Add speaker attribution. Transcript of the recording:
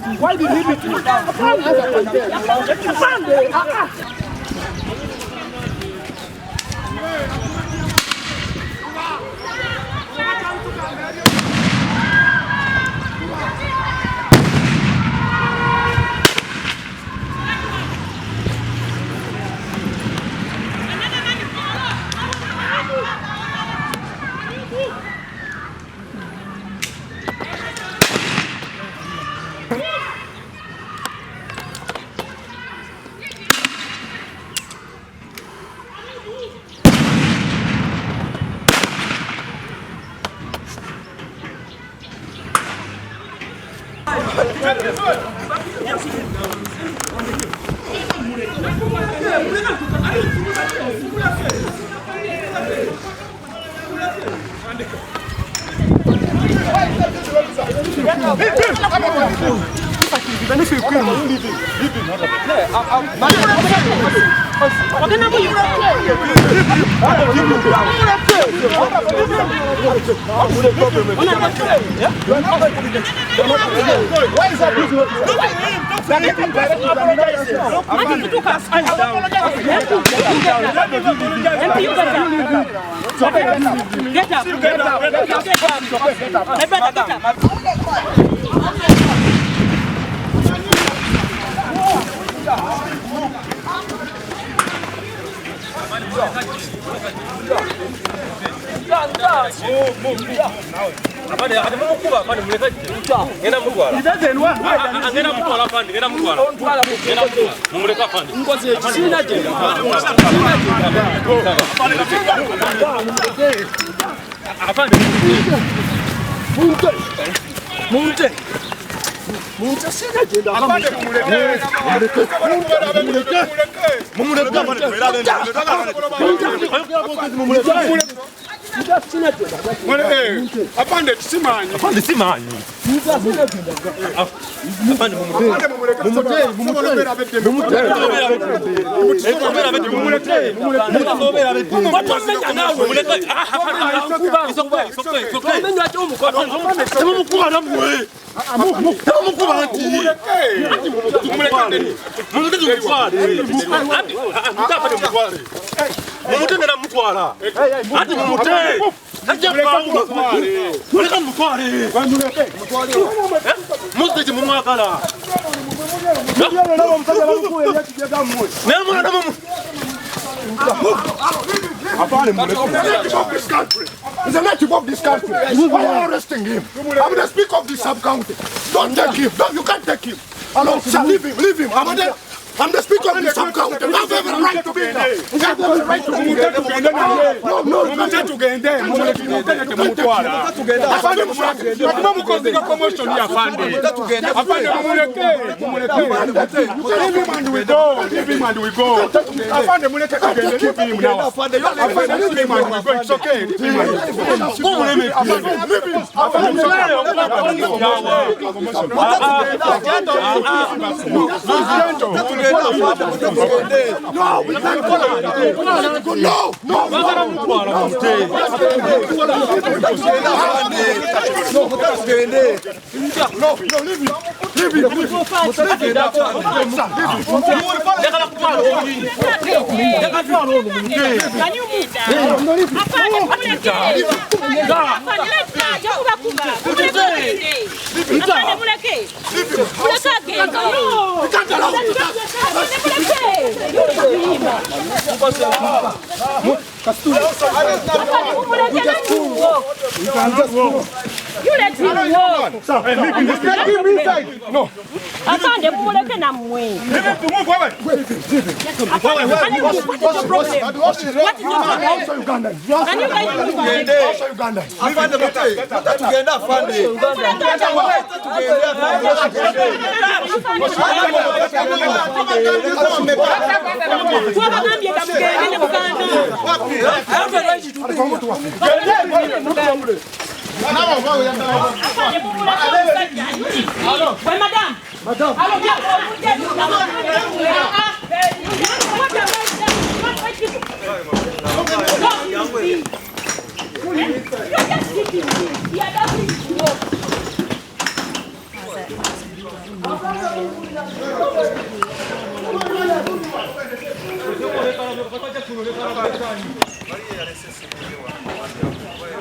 Speaker 1: Why did he beat you? He's a native of this country. Why are you arresting him? I'm the speaker of this sub-county. Don't take him. No, you can't take him. No, leave him. Leave him. I'm the speaker of this sub-county. You have every right to be there. You have every right to be there. No.
Speaker 2: You let him walk. Let him inside. No. I can't get more than I'm waiting. Leave him to move away. What is your problem? What is your problem? Can you guys move away? Also Uganda. Afande mate. Tugenda afande.